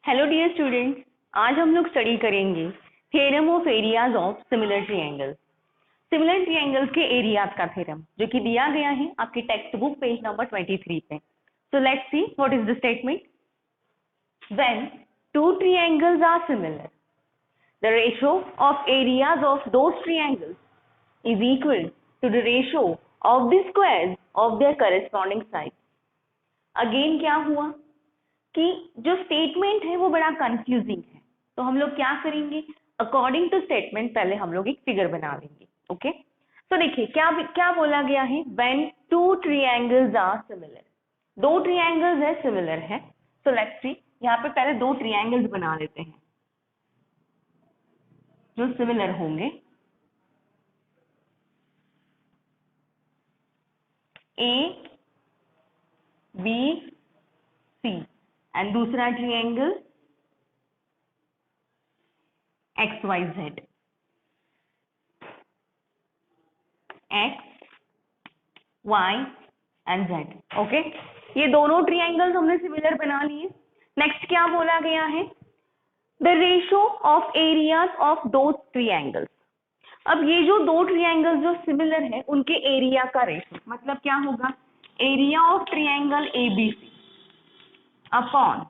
Hello dear students, आज हम लोग स्टडी करेंगे theorem of areas of similar triangles. Similar triangles के एरियाज का थ्योरम जो कि दिया गया है आपकी टेक्स्ट बुक पेज नंबर 23 पे। So let's see what is the statement. When two triangles are similar, the ratio of areas of those triangles is equal to the ratio of the squares of their corresponding side. Again क्या हुआ कि जो statement है वो बड़ा confusing है, तो हम लोग क्या करेंगे, अकॉर्डिंग टू स्टेटमेंट पहले हम लोग एक फिगर बना लेंगे। ओके, तो देखिए क्या क्या बोला गया है, when two triangles are similar, दो ट्रायंगल्स है सिमिलर है। सो लेट्स सी, यहाँ पे पहले दो ट्रायंगल्स बना लेते हैं जो सिमिलर होंगे। ए बी सी एंड दूसरा triangle X Y Z, X Y and Z. Okay, ये दोनों ट्रायंगल्स हमने सिमिलर बना लिए। नेक्स्ट क्या बोला गया है, the ratio of areas of दो ट्रायंगल्स। अब ये जो दो ट्रायंगल्स जो सिमिलर है उनके एरिया का रेशियो मतलब क्या होगा, area of triangle ABC upon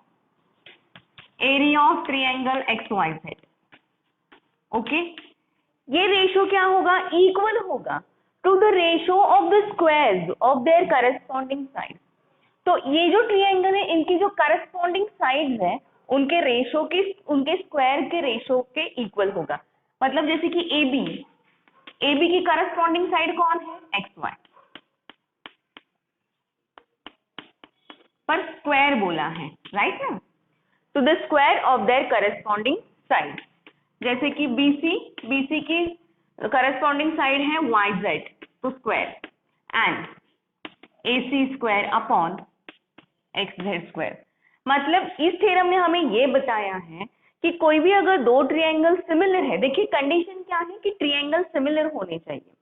area of triangle X Y Z. Okay, ये रेशियो क्या होगा, इक्वल होगा to the ratio of the squares of their corresponding side. तो ये जो ट्रायंगल है इनकी जो करस्पॉन्डिंग साइड्स है उनके रेशियो के, उनके स्क्वायर के रेशियो के इक्वल होगा। मतलब जैसे कि AB की करस्पॉन्डिंग साइड कौन है, एक्स वाई, पर स्क्वायर बोला है, राइट ना। तो the square of their corresponding side, जैसे कि BC की करस्पॉन्डिंग साइड है YZ, तो square and AC square upon XZ square. मतलब इस थ्योरम में हमें ये बताया है कि कोई भी अगर दो ट्रायंगल सिमिलर है, देखिए कंडीशन क्या है कि ट्रायंगल सिमिलर होने चाहिए।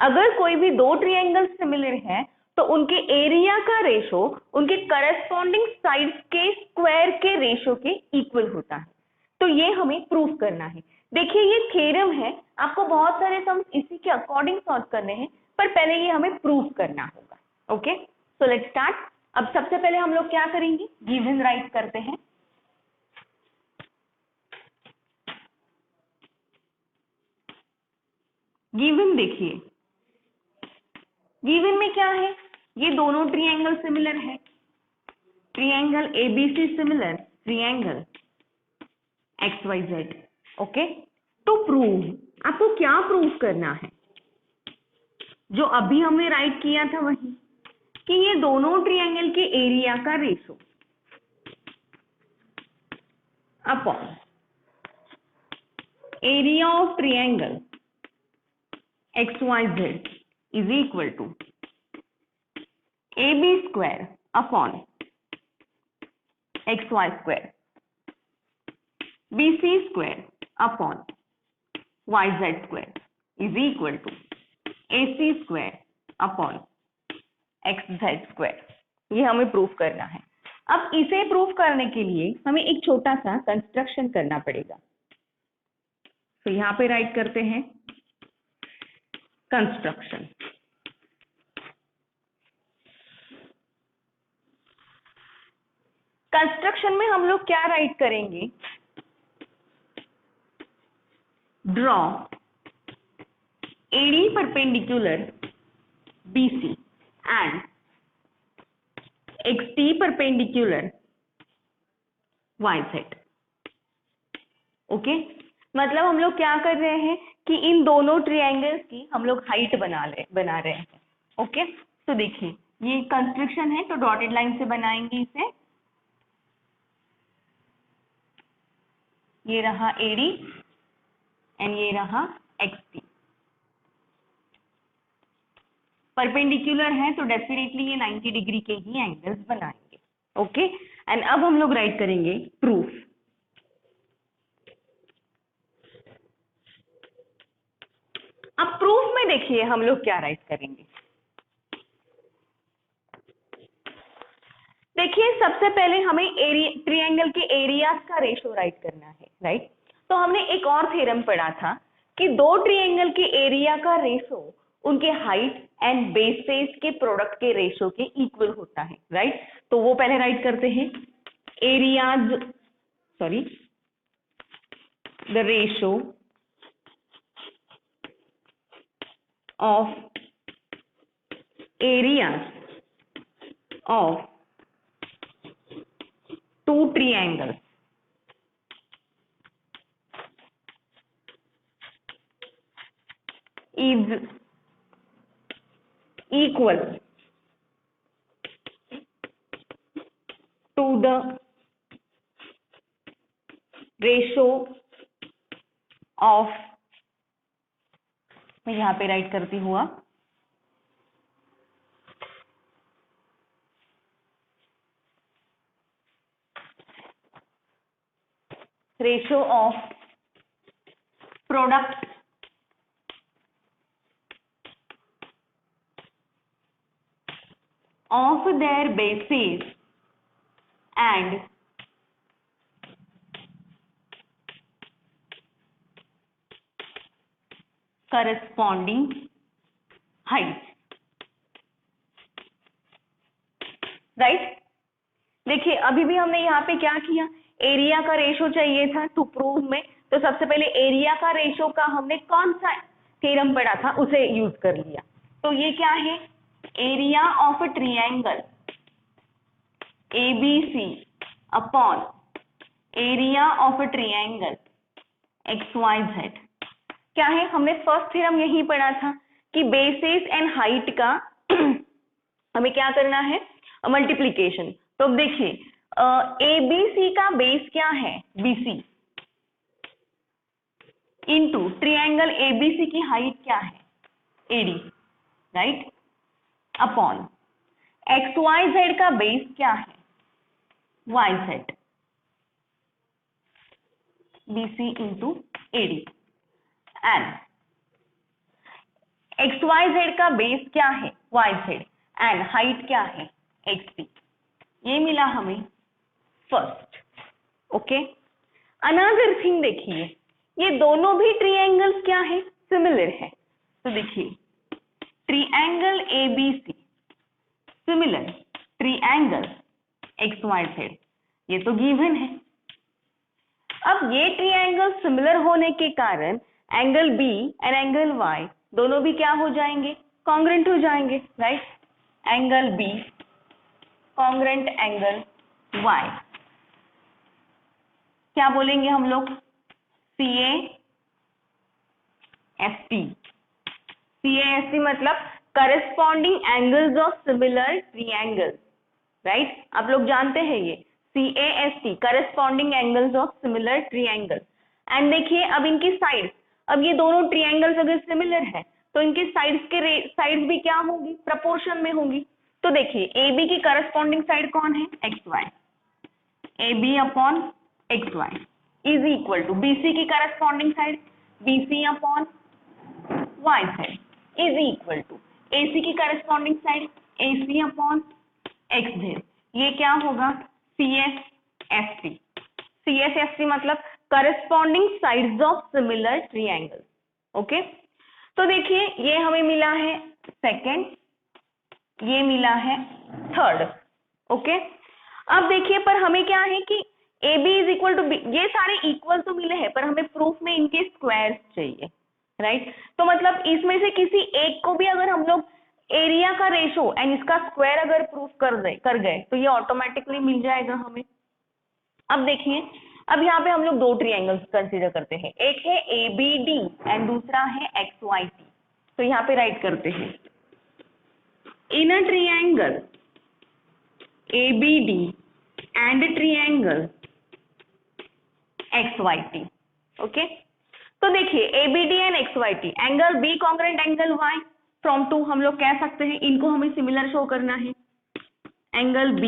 अगर कोई भी दो ट्रायंगल सिमिलर है तो उनके एरिया का रेशो उनके करस्पॉन्डिंग साइड्स के स्क्वायर के रेशो के इक्वल होता है। तो ये हमें प्रूफ करना है। देखिए ये थ्योरम है, आपको बहुत सारे सम्स इसी के अकॉर्डिंग सॉल्व करने हैं, पर पहले ये हमें प्रूफ करना होगा। Okay, so let's start. अब सबसे पहले हम लोग क्या करेंगे, गिवन राइट करते हैं। गिवन देखिए, गिवन में क्या है, ये दोनों ट्रायंगल सिमिलर है, triangle ABC similar triangle X Y Z. Okay, तो प्रूव, आपको क्या प्रूव करना है, जो अभी हमने राइट किया था वही, कि ये दोनों ट्रायंगल के एरिया का ratio upon area of triangle X Y Z is equal to AB square upon X Y square, BC square upon YZ square is equal to AC square upon XZ square. ये हमें proof करना है। अब इसे proof करने के लिए हमें एक छोटा सा कंस्ट्रक्शन करना पड़ेगा। तो यहाँ पे राइट करते हैं कंस्ट्रक्शन। कंस्ट्रक्शन में हम लोग क्या राइट करेंगे, draw AD perpendicular BC and XD perpendicular YZ। Okay, मतलब हम लोग क्या कर रहे हैं कि इन दोनों ट्रायंगल्स की हम लोग हाइट बना रहे हैं। ओके, तो देखिए ये कंस्ट्रक्शन है, तो डॉटेड लाइन से बनाएंगे इसे। ये रहा AD एंड ये रहा XD। परपेंडिकुलर है तो डेफिनेटली ये 90 डिग्री के ही एंगल्स बनाएंगे। ओके, एंड अब हम लोग राइट करेंगे प्रूफ। अब प्रूफ में देखिए हम लोग क्या राइट करेंगे, देखिए सबसे पहले हमें ट्रायंगल के एरियाज का रेशो राइट करना है, राइट। तो हमने एक और थ्योरम पढ़ा था कि दो ट्रायंगल के एरिया का रेशो उनके हाइट एंड बेसेस के प्रोडक्ट के रेशो के इक्वल होता है, राइट। तो वो पहले राइट करते हैं, areas the ratio of areas of two triangles is equal to the ratio of, मैं यहां पे राइट करती हुआ, ratio of product of their bases and corresponding heights, right. देखिए अभी भी हमने यहाँ पे क्या किया, एरिया का रेशो चाहिए था टू प्रूव में, तो सबसे पहले एरिया का रेशो का हमने कौन सा थ्योरम पढ़ा था उसे यूज कर लिया। तो ये क्या है, area of a triangle ABC upon area of a triangle XYZ क्या है, हमने फर्स्ट थ्योरम यही पढ़ा था कि बेसिस एंड हाइट का हमें क्या करना है, मल्टीप्लीकेशन। तो अब देखिए ABC का बेस क्या है, BC, इनटू ट्रायंगल ABC की हाइट क्या है, AD, राइट, अपॉन XYZ का बेस क्या है, YZ, BC into AD, and XYZ का बेस क्या है, YZ, एंड हाइट क्या है, XP। ये मिला हमें फर्स्ट, ओके। अनदर थिंग देखिए, ये दोनों भी ट्रायंगल्स क्या है, सिमिलर है। तो देखिए triangle ABC similar triangle XYZ, ये तो गिवन है। अब ये ट्रायंगल सिमिलर होने के कारण angle B and angle Y दोनों भी क्या हो जाएंगे, कॉन्ग्रुएंट हो जाएंगे, right. Angle B congruent angle Y, क्या बोलेंगे हम लोग, CAST। CAST मतलब corresponding angles of similar triangles, right. आप लोग जानते हैं ये CAST, corresponding angles of similar triangles. And देखिए अब इनकी साइड्स, अब ये दोनों ट्रायंगल्स अगर सिमिलर है तो इनके साइड्स भी क्या होंगी, प्रपोर्शन में होंगी। तो देखिए AB की करस्पॉन्डिंग साइड कौन है, XY, AB upon XY is equal to BC की corresponding side BC upon YZ is equal to AC की corresponding side AC upon XZ। ये क्या होगा, CSST। CSST मतलब corresponding sides of similar triangles, okay. तो देखिए ये हमें मिला है सेकंड, ये मिला है थर्ड, ओके। अब देखिए पर हमें क्या है कि AB is equal to B, ये सारे इक्वल तो मिले हैं पर हमें प्रूफ में इनके स्क्वायर्स चाहिए, राइट। तो मतलब इसमें से किसी एक को भी अगर हम लोग एरिया का रेशो एंड इसका स्क्वायर अगर प्रूफ कर गए तो ये ऑटोमेटिकली मिल जाएगा हमें। अब देखिए अब यहाँ पे हम लोग दो ट्रायंगल्स कंसीडर करते हैं, एक है ABD एंड दूसरा है XYT। तो यहाँ पे राइट करते हैं, in a triangle ABD and triangle XYT, okay. तो देखिए ABD and XYT, angle B congruent angle Y from two, हम लोग कह सकते हैं इनको हमें सिमिलर शो करना है, angle B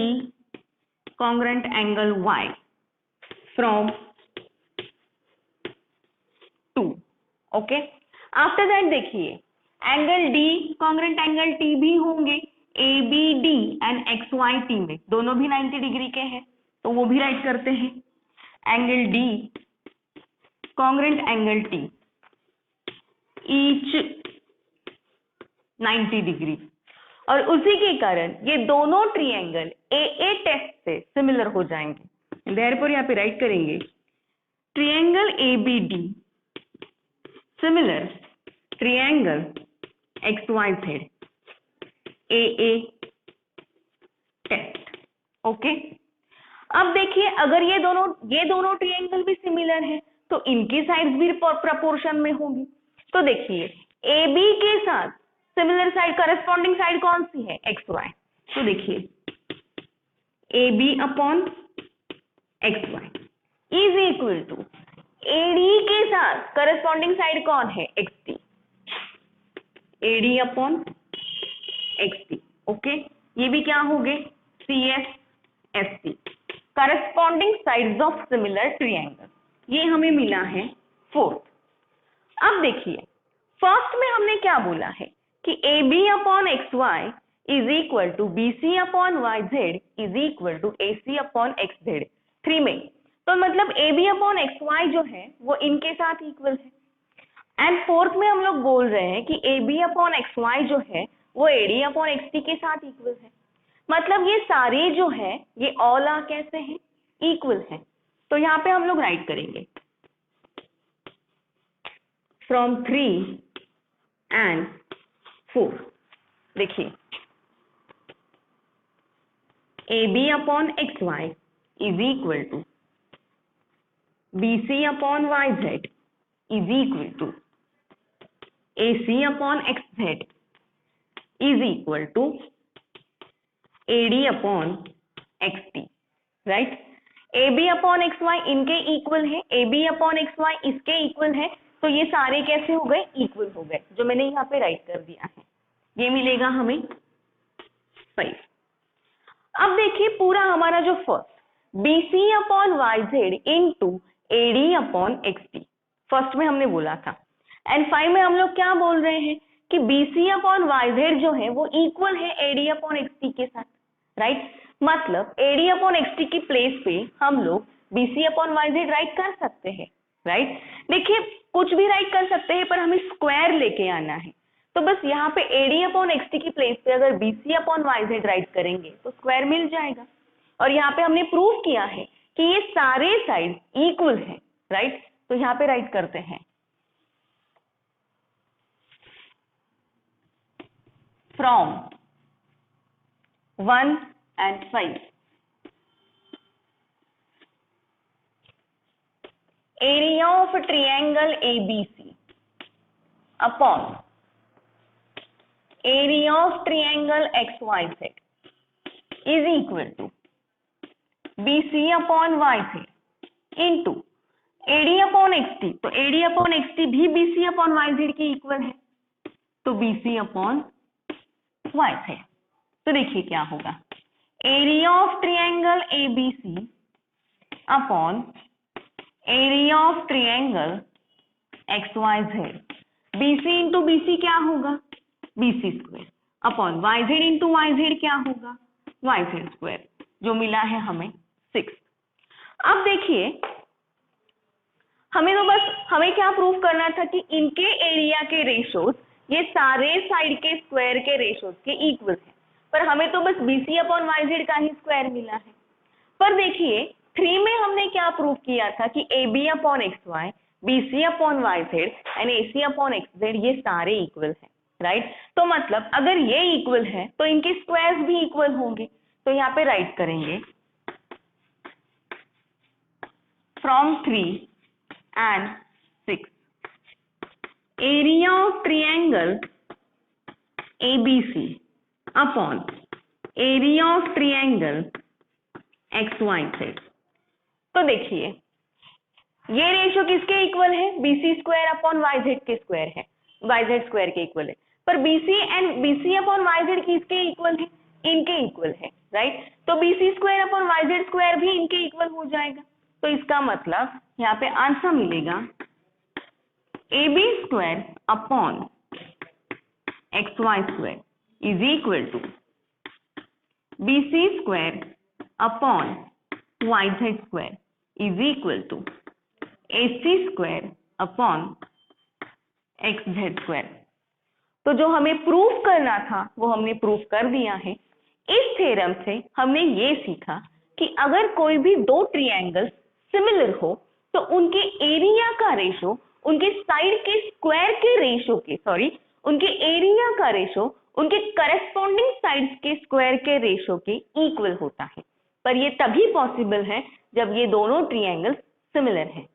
congruent angle Y from two, okay. After that देखिए angle D congruent angle T भी होंगे, ABD एंड XYT में दोनों भी 90 डिग्री के हैं, तो वो भी राइट करते हैं। Angle D congruent angle T, each 90 degree, और उसी के कारण ये दोनों ट्रायंगल AA टेस्ट से सिमिलर हो जाएंगे। देयरफॉर यहाँ पे राइट करेंगे triangle ABD similar triangle XYZ AA test. Okay, अब देखिए अगर ये दोनों ट्रायंगल भी सिमिलर है तो इनकी साइड्स भी प्रपोर्शन में होंगी। तो देखिए AB के साथ सिमिलर साइड करस्पॉन्डिंग साइड कौन सी है? XY। तो देखिए AB upon XY is equal to AD के साथ करस्पॉन्डिंग साइड कौन है? XD। AD upon XD। Okay, ये भी क्या हो गए? CSST, corresponding sides of similar triangle. ये हमें मिला है फोर्थ। अब देखिए फर्स्ट में हमने क्या बोला है कि AB upon XY is equal to BC upon YZ is equal to AC upon XZ 3 में। तो मतलब AB अपॉन XY जो है वो इनके साथ इक्वल है। एंड फोर्थ में हम लोग बोल रहे हैं कि AB अपॉन XY जो है वो AD अपॉन XD के साथ इक्वल है। मतलब ये सारे जो है ये ऑल आ कैसे हैं? इक्वल है। तो यहाँ पे हम लोग राइट करेंगे फ्रॉम 3 एंड 4। देखिए AB upon XY is equal to BC upon YZ is equal to AC upon XZ is equal to AD upon XD, right. AB upon XY इनके इक्वल है, AB अपॉन XY इसके equal है, तो ये सारे कैसे हो गए? इक्वल हो गए, जो मैंने यहाँ पे राइट कर दिया है। ये मिलेगा हमें 5। अब देखिए पूरा हमारा जो first BC upon YZ into AD upon XD first में हमने बोला था, एंड 5 में हम लोग क्या बोल रहे हैं कि BC अपॉन YZ जो है वो इक्वल है AD अपॉन XD के साथ, राइट। मतलब AD अपॉन XD की प्लेस पे हम लोग BC अपॉन YZ राइट कर सकते हैं, राइट। देखिए कुछ भी राइट कर सकते हैं पर हमें स्क्वायर लेके आना है, तो बस यहाँ पे AD अपॉन XD की प्लेस पे अगर BC अपॉन YZ राइट करेंगे तो स्क्वायर मिल जाएगा। और यहाँ पे हमने प्रूव किया है कि ये सारे साइड इक्वल है, राइट। तो यहाँ पे राइट करते हैं from 1 and 5 area of a triangle ABC upon area of triangle XYZ is equal to BC upon YZ into AD upon XD। तो AD upon XD भी BC upon YZ के equal है, तो BC upon YZ। तो देखिए क्या होगा, area of triangle ABC upon area of triangle XYZ, BC into BC क्या होगा? BC square upon YZ into YZ क्या होगा? YZ स्क्वायर, जो मिला है हमें 6। अब देखिए हमें क्या प्रूफ करना था कि इनके एरिया के रेशोज ये सारे साइड के स्क्वायर के रेशोज के इक्वल है, पर हमें तो बस BC अपॉन YZ का ही स्क्वायर मिला है। पर देखिए 3 में हमने क्या प्रूफ किया था कि AB upon XY, BC upon YZ and AC upon XZ ये सारे इक्वल है, राइट। तो मतलब अगर ये इक्वल है तो इनके स्क्वायर्स भी इक्वल होंगे। तो यहाँ पे राइट करेंगे from 3 and 6 area of triangle ABC upon area of triangle XYZ। तो देखिए ये रेशियो किसके इक्वल है? BC स्क्वायर अपॉन YZ के स्क्वायर है, YZ स्क्वायर के इक्वल है। पर BC अपॉन YZ किसके इक्वल है? इनके इक्वल है, राइट। तो BC square upon YZ square भी इनके इक्वल हो जाएगा। तो इसका मतलब यहाँ पे आंसर मिलेगा AB square upon XY square is equal to BC square upon YZ square is equal to AC square upon XZ square। तो जो हमें प्रूफ करना था वो हमने प्रूफ कर दिया है। इस थ्योरम से हमने ये सीखा कि अगर कोई भी दो ट्रायंगल्स सिमिलर हो तो उनके एरिया का रेशो उनके साइड के स्क्वायर के रेशो के उनके एरिया का रेशो उनके करस्पॉन्डिंग साइड्स के स्क्वायर के रेशो के इक्वल होता है। पर ये तभी पॉसिबल है जब ये दोनों ट्रायंगल्स सिमिलर हैं।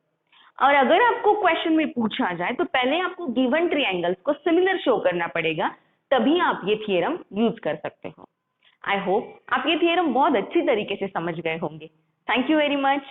और अगर आपको क्वेश्चन में पूछा जाए तो पहले आपको गिवन ट्रायंगल्स को सिमिलर शो करना पड़ेगा, तभी आप ये थ्योरम यूज कर सकते हो। आई होप आप ये थ्योरम बहुत अच्छी तरीके से समझ गए होंगे। Thank you very much.